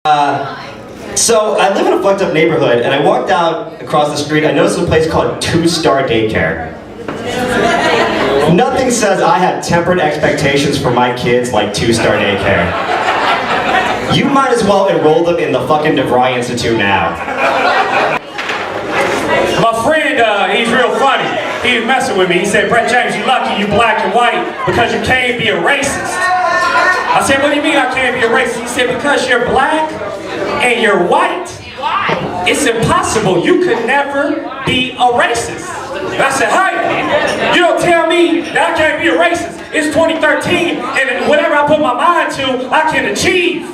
So I live in a fucked up neighborhood, and I walked out across the street. I noticed a place called 2-Star Daycare. Nothing says I have tempered expectations for my kids like 2-Star Daycare. You might as well enroll them in the fucking DeVry Institute now. My friend, he's real funny. He was messing with me. He said, "Brett James, you lucky you black and white because you can't be a racist." I said, "What do you mean I can't be a racist?" He said, "Because you're black and you're white. It's impossible. You could never be a racist." And I said, "Hey, you don't tell me that I can't be a racist. It's 2013, and whatever I put my mind to, I can achieve.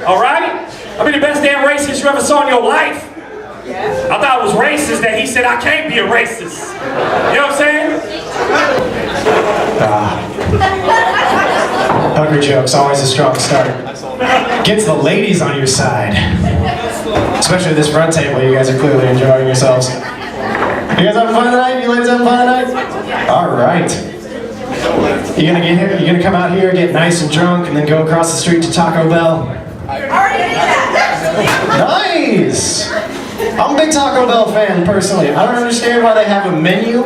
All right? I'll be the best damn racist you ever saw in your life." I thought it was racist that he said I can't be a racist. You know what I'm saying? Hungry joke's always a strong start. Gets the ladies on your side. Especially this front table, you guys are clearly enjoying yourselves. You guys having fun tonight? You ladies having fun tonight? Alright. You gonna get here? You gonna come out here, get nice and drunk, and then go across the street to Taco Bell? Nice! I'm a big Taco Bell fan, personally. I don't understand why they have a menu.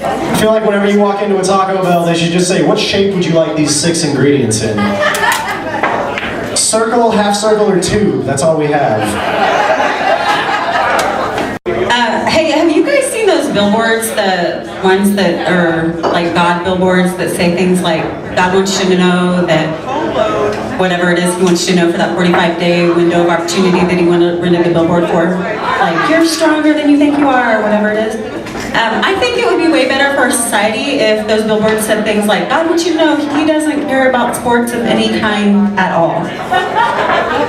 I feel like whenever you walk into a Taco Bell, they should just say, "What shape would you like these 6 ingredients in?" Circle, half circle, or tube. That's all we have. Hey, have you guys seen those billboards, the ones that are like God billboards that say things like, "God wants you to know that whatever it is he wants you to know for that 45-day window of opportunity that he rented the billboard for. Like, you're stronger than you think you are," or whatever it is. I think it would be way better for our society if those billboards said things like, "God wants you to know he doesn't care about sports of any kind at all."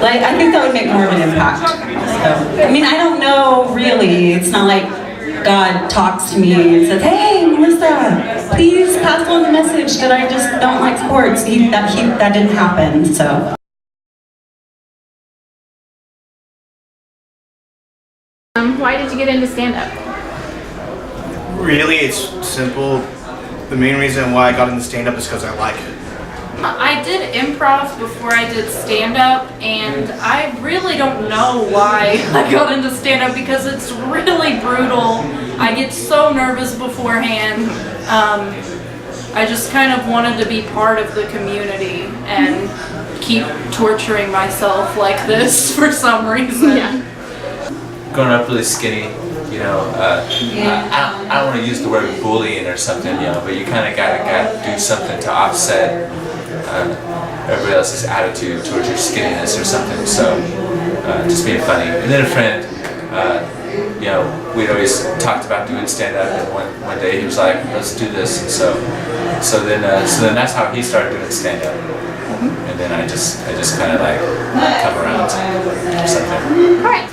Like, I think that would make more of an impact. So, I mean, I don't know really. It's not like God talks to me and says, "Hey, Melissa, please pass on the message that I just don't like sports." That didn't happen, so. Why did you get into stand-up? Really, it's simple. The main reason why I got into stand-up is because I like it. I did improv before I did stand-up, and I really don't know why I got into stand-up because it's really brutal. I get so nervous beforehand. I just kind of wanted to be part of the community and keep torturing myself like this for some reason. Yeah. Growing up really skinny, you know, I don't want to use the word bullying or something, you know, but you kind of gotta do something to offset everybody else's attitude towards your skinniness or something. So just being funny. And then a friend, you know, we'd always talked about doing stand-up, and one day he was like, "Let's do this." And so then that's how he started doing stand-up. And then I just kind of like come around or something. All right.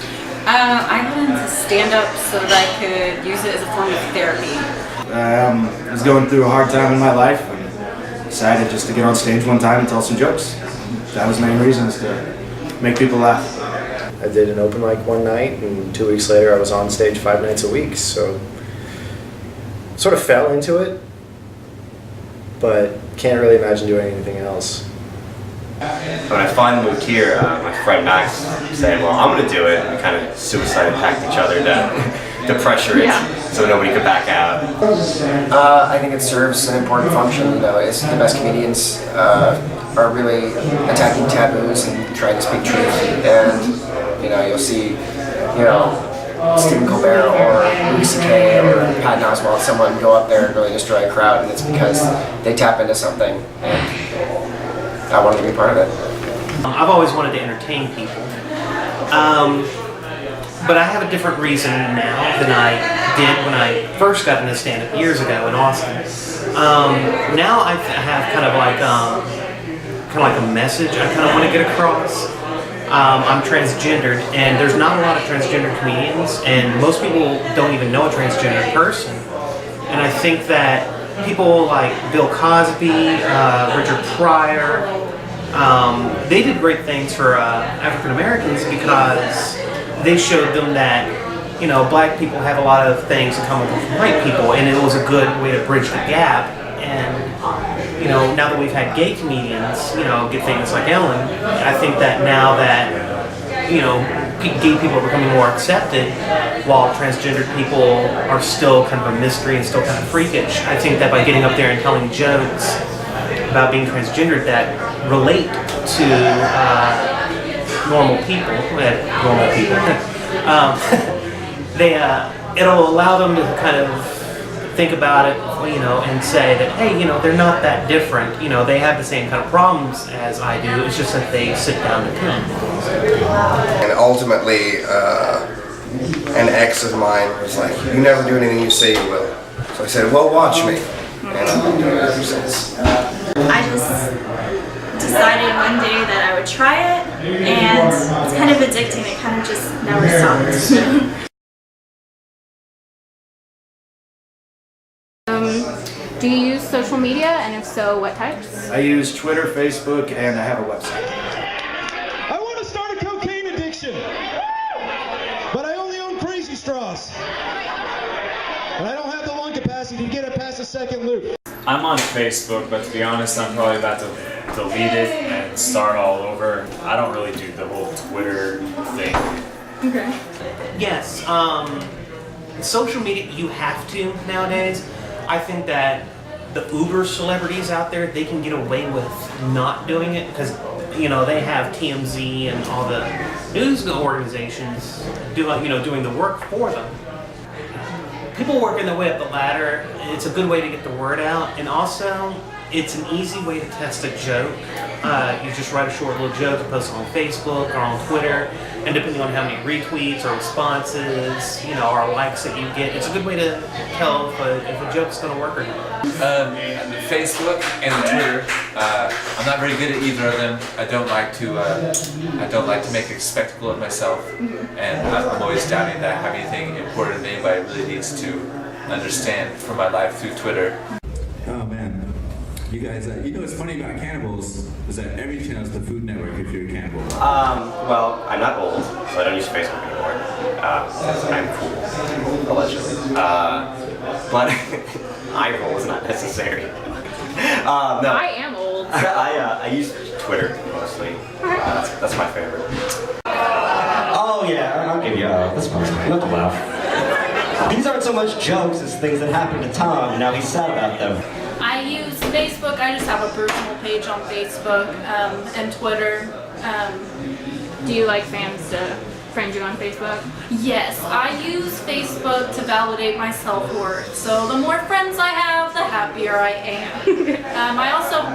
I got into stand-up so that I could use it as a form of therapy. I was going through a hard time in my life and decided just to get on stage one time and tell some jokes. That was the main reason, is to make people laugh. I did an open mic one night, and 2 weeks later I was on stage 5 nights a week, so sort of fell into it, but can't really imagine doing anything else. When I finally moved here, my friend Max said, "Well, I'm going to do it." And we kind of suicide packed each other to pressure it so nobody could back out. I think it serves an important function. You know, it's the best comedians are really attacking taboos and trying to speak truth. And you know, you'll see, you know, Stephen Colbert or Louis C.K. or Patton Oswalt, someone go up there and really destroy a crowd, and it's because they tap into something. And I wanted to be part of it. I've always wanted to entertain people, but I have a different reason now than I did when I first got into stand-up years ago in Austin. Now I have kind of like a message I kind of want to get across. I'm transgendered, and there's not a lot of transgender comedians, and most people don't even know a transgender person. And I think that people like Bill Cosby, Richard Pryor, they did great things for African Americans because they showed them that, you know, black people have a lot of things in common with white people, and it was a good way to bridge the gap. And you know, now that we've had gay comedians, you know, get famous like Ellen, I think that now that gay people are becoming more accepted, while transgendered people are still kind of a mystery and still kind of freakish. I think that by getting up there and telling jokes about being transgendered that relate to normal people, it'll allow them to kind of think about it, and say that, hey, they're not that different. They have the same kind of problems as I do. It's just that they sit down to tell. And ultimately, an ex of mine was like, "You never do anything you say you will." So I said, "Well, watch me." And I've been doing it ever since. I just decided one day that I would try it, and it's kind of addicting. It kind of just never stops. Do you use social media, and if so, what types? I use Twitter, Facebook, and I have a website. I want to start a cocaine addiction, but I only own Crazy Straws. And I don't have the lung capacity to get it past the second loop. I'm on Facebook, but to be honest, I'm probably about to delete it and start all over. I don't really do the whole Twitter thing. Okay. Yes, social media, you have to nowadays. I think that the Uber celebrities out there, they can get away with not doing it because, they have TMZ and all the news organizations doing the work for them. People working their way up the ladder, it's a good way to get the word out, and also it's an easy way to test a joke. You just write a short little joke and post it on Facebook or on Twitter, and depending on how many retweets or responses, or likes that you get, it's a good way to tell if a joke's going to work or not. Facebook and Twitter. I'm not very good at either of them. I don't like to make a spectacle of myself, and I'm always doubting that I have anything important that anybody really needs to understand for my life through Twitter. Oh man. You guys, what's funny about cannibals is that every channel is the Food Network if you're a cannibal. Well, I'm not old, so I don't use Facebook anymore. Because I'm cool, allegedly. But eye roll is not necessary. No. I am old. I use Twitter mostly. That's my favorite. Oh yeah, I'll give you that's fine. You don't have to laugh. These aren't so much jokes as things that happened to Tom, and now he's sad about them. I use Facebook. I just have a personal page on Facebook and Twitter. Do you like fans to friend you on Facebook? Yes, I use Facebook to validate my self-worth. So the more friends I have, the happier I am.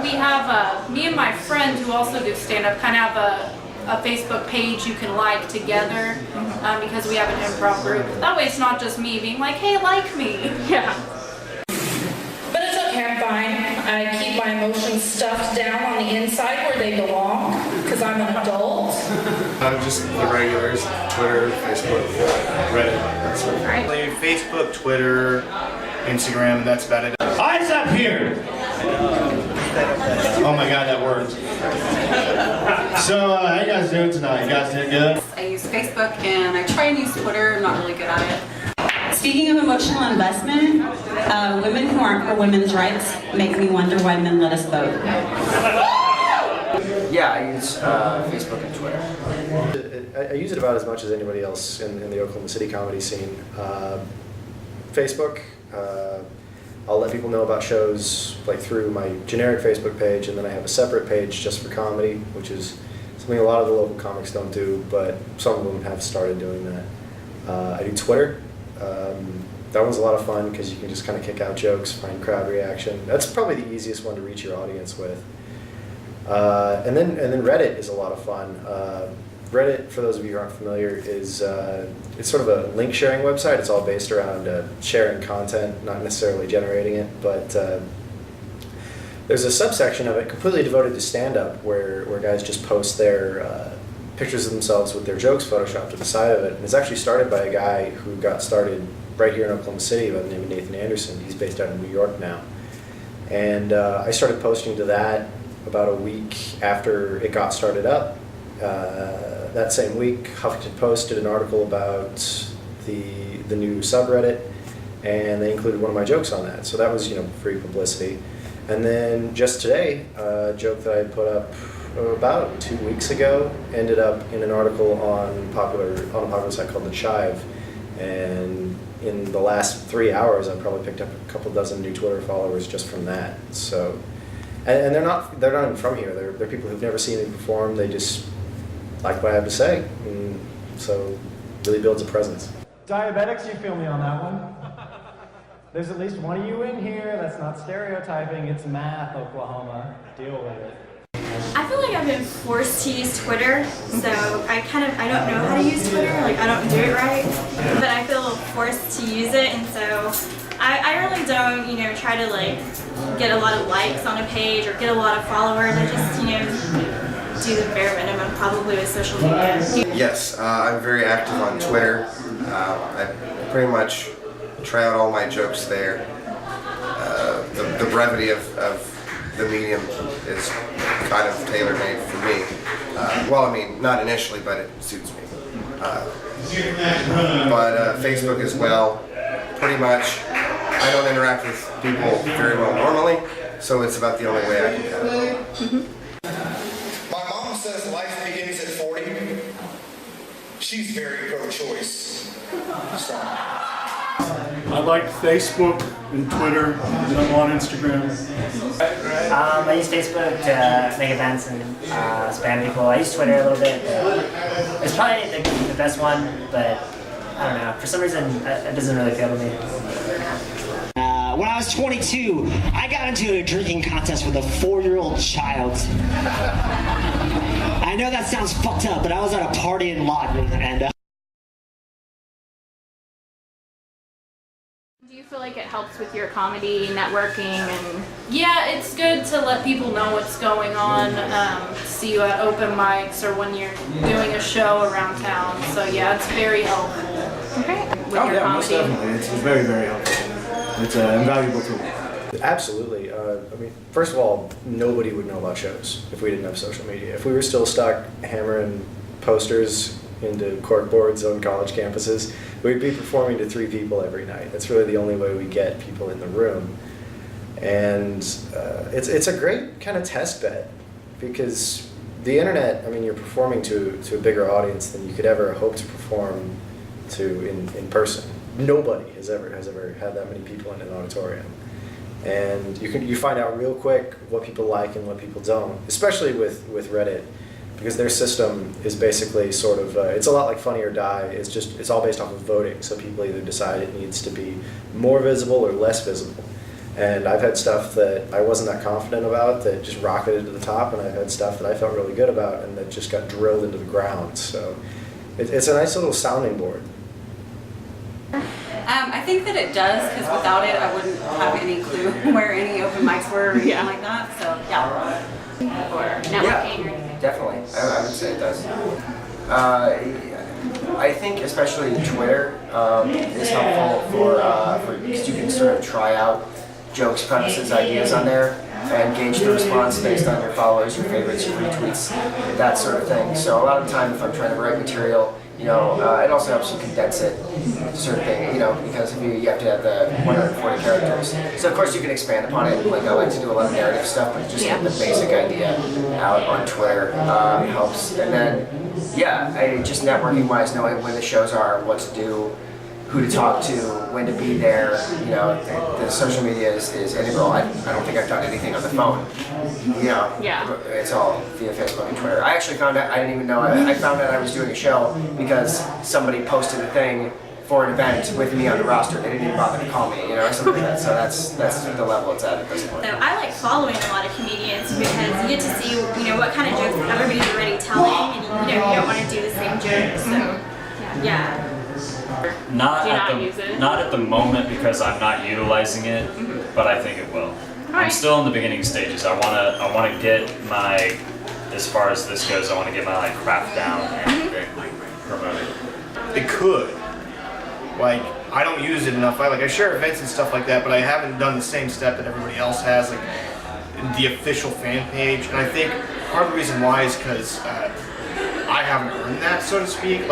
We have, me and my friend who also do stand-up kind of have a Facebook page you can like together because we have an improv group. That way it's not just me being like, hey, like me. Yeah. But it's okay, I'm fine. I keep my emotions stuffed down on the inside where they belong, because I'm an adult. Just the regulars, Twitter, Facebook, Reddit, that sort of thing. Right. Facebook, Twitter, Instagram, that's about it. Eyes up here! Oh my god, that worked. So, how you guys doing tonight? You guys doing good? I use Facebook and I try and use Twitter. I'm not really good at it. Speaking of emotional investment, women who aren't for women's rights make me wonder why men let us vote. Yeah, I use Facebook and Twitter. I use it about as much as anybody else in the Oklahoma City comedy scene. Facebook, I'll let people know about shows like through my generic Facebook page, and then I have a separate page just for comedy, which is something a lot of the local comics don't do, but some of them have started doing that. I do Twitter. That one's a lot of fun because you can just kind of kick out jokes, find crowd reaction. That's probably the easiest one to reach your audience with. And then Reddit is a lot of fun. Reddit, for those of you who aren't familiar, is it's sort of a link sharing website. It's all based around sharing content, not necessarily generating it, but there's a subsection of it completely devoted to stand-up where guys just post their pictures of themselves with their jokes photoshopped to the side of it. And it's actually started by a guy who got started right here in Oklahoma City by the name of Nathan Anderson. He's based out in New York now. And I started posting to that about a week after it got started up. That same week, Huffington Post did an article about the new subreddit, and they included one of my jokes on that. So that was, free publicity. And then just today, a joke that I put up about 2 weeks ago ended up in an article on a popular site called The Chive, and in the last 3 hours I've probably picked up a couple dozen new Twitter followers just from that. So, and they're not even from here. They're people who've never seen me perform. They just like what I have to say, and so really builds a presence. Diabetics, you feel me on that one? There's at least one of you in here that's not stereotyping. It's math, Oklahoma. Deal with it. I feel like I've been forced to use Twitter, so I don't know how to use Twitter, like I don't do it right, but I feel forced to use it, and so I really don't, try to like get a lot of likes on a page or get a lot of followers. I just, do the bare minimum probably with social media. Yes, I'm very active on Twitter. I pretty much try out all my jokes there. The brevity of the medium is kind of tailor-made for me. Well, I mean, not initially, but it suits me. But Facebook as well, pretty much. I don't interact with people very well normally, so it's about the only way I can kind of. My mom says life begins at 40. She's very pro-choice. So. I like Facebook and Twitter, and I'm on Instagram. I use Facebook to make events and spam people. I use Twitter a little bit. It's probably the best one, but I don't know. For some reason, it doesn't really appeal to me. When I was 22, I got into a drinking contest with a 4-year-old child. I know that sounds fucked up, but I was at a party in Lawton, and Do you feel like it helps with your comedy networking and? Yeah, it's good to let people know what's going on, see you at open mics or when you're doing a show around town. So yeah, it's very helpful. Okay. With Oh your yeah, most comedy. definitely. It's very, very helpful. It's an invaluable tool. Absolutely. I mean, first of all, nobody would know about shows if we didn't have social media. If we were still stuck hammering posters into corkboards on college campuses, we'd be performing to 3 people every night. That's really the only way we get people in the room. And it's a great kind of test bed, because the internet, I mean, you're performing to a bigger audience than you could ever hope to perform to in person. Nobody has ever had that many people in an auditorium. And you find out real quick what people like and what people don't, especially with Reddit, because their system is basically sort of, it's a lot like Funny or Die. It's all based off of voting, so people either decide it needs to be more visible or less visible. And I've had stuff that I wasn't that confident about that just rocketed to the top, and I've had stuff that I felt really good about and that just got drilled into the ground. So it's a nice little sounding board. I think that it does, because without it, I wouldn't have any clue where any open mics were or anything like that. So yeah. Or networking or anything. Definitely, I would say it does. I think especially Twitter is helpful because you can sort of try out jokes, premises, ideas on there and gauge the response based on your followers, your favorites, your retweets, that sort of thing. So a lot of the time if I'm trying to write material, it also helps you condense it, sort of thing, because if you have to have the 140 characters. So of course you can expand upon it. Like I like to do a lot of narrative stuff, but just getting the basic idea out on Twitter helps. And then, just networking wise, knowing when the shows are, what to do, who to talk to, when to be there. The social media is integral. I don't think I've done anything on the phone. It's all via Facebook and Twitter. I actually found out, I didn't even know, I found out I was doing a show because somebody posted a thing for an event with me on the roster. They didn't even bother to call me, something like that. So that's the level it's at this point. So I like following a lot of comedians because you get to see, what kind of jokes everybody's already telling, and you don't want to do the same jokes. So yeah. Not at the moment because I'm not utilizing it, but I think it will. I'm still in the beginning stages. I wanna get my, as far as this goes, I wanna get my craft down and promote it. It could. I don't use it enough. I share events and stuff like that, but I haven't done the same step that everybody else has, the official fan page. And I think part of the reason why is because I haven't earned that, so to speak.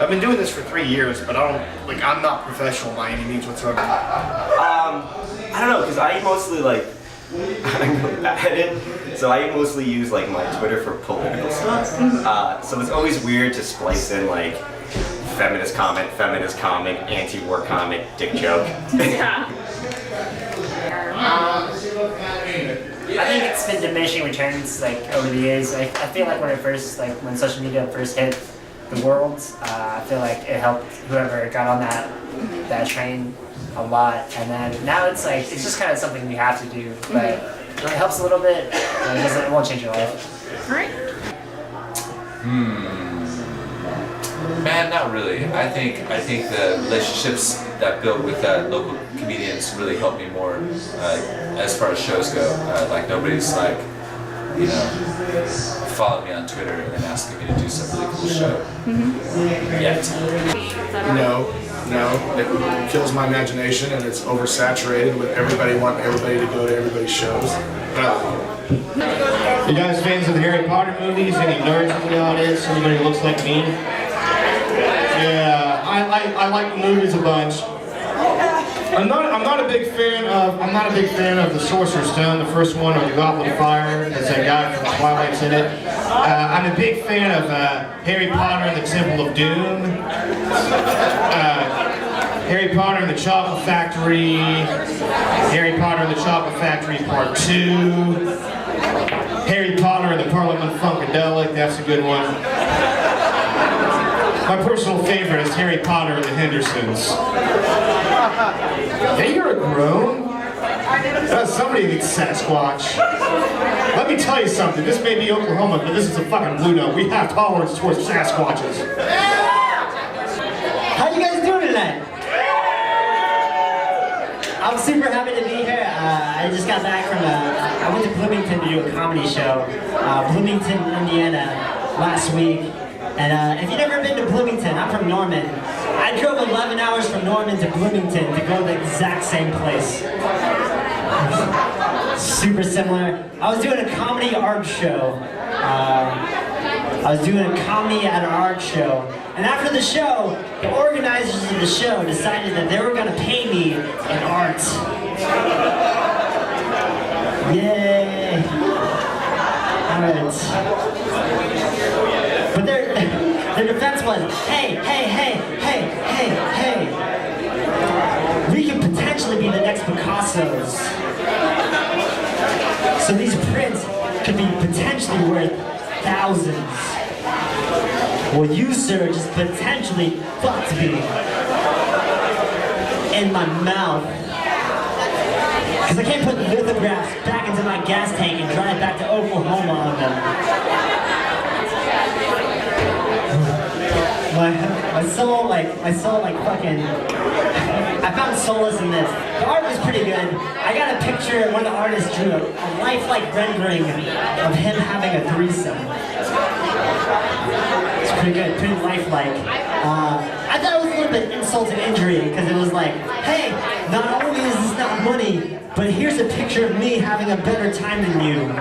I've been doing this for 3 years, but I'm not professional by any means whatsoever. I don't know, because I mostly I'm really bad at it. So I mostly use like my Twitter for political stuff. So it's always weird to splice in like feminist comic, anti-war comic, dick joke. Yeah. I think it's been diminishing returns like over the years. I feel like when social media first hit the world, I feel like it helped whoever got on that train a lot, and then now it's just kind of something you have to do, but it helps a little bit. It won't change your life. All right. Man, not really. I think the relationships that built with local comedians really helped me more as far as shows go. Like nobody's follow me on Twitter and then asking me to do some really cool show. Yet. No, it kills my imagination and it's oversaturated with everybody wanting everybody to go to everybody's shows. You guys fans of the Harry Potter movies? Any nerds in the audience? Anybody who looks like me? Yeah, I like the movies a bunch. I'm not a big fan of the Sorcerer's Stone, the first one, or the Goblet of Fire. There's that guy from Twilight's in it. I'm a big fan of Harry Potter and the Temple of Doom. Harry Potter and the Chocolate Factory. Harry Potter and the Chocolate Factory Part 2. Harry Potter and the Parliament Funkadelic. That's a good one. My personal favorite is Harry Potter and the Hendersons. Hey, you're a grown. Somebody needs Sasquatch. Let me tell you something. This may be Oklahoma, but this is a fucking blue note. We have tolerance towards Sasquatches. How you guys doing tonight? I'm super happy to be here. I just got back from I went to Bloomington to do a comedy show. Bloomington, Indiana, last week. And if you've never been to Bloomington, I'm from Norman. I drove 11 hours from Norman to Bloomington to go to the exact same place. Super similar. I was doing a comedy art show. And after the show, the organizers of the show decided that they were going to pay me in art. Yay! Alright. But their defense was, hey, we could potentially be the next Picassos. So these prints could be potentially worth thousands. Well, you, sir, just potentially fucked me in my mouth. Because I can't put lithographs back into my gas tank and drive back to Oklahoma on them. My soul fucking, I found solace in this. The art was pretty good. I got a picture, one of the artists drew a lifelike rendering of him having a threesome. It's pretty good, pretty lifelike. I thought it was a little bit insult to injury, because it was like, hey, not only is this not money, but here's a picture of me having a better time than you.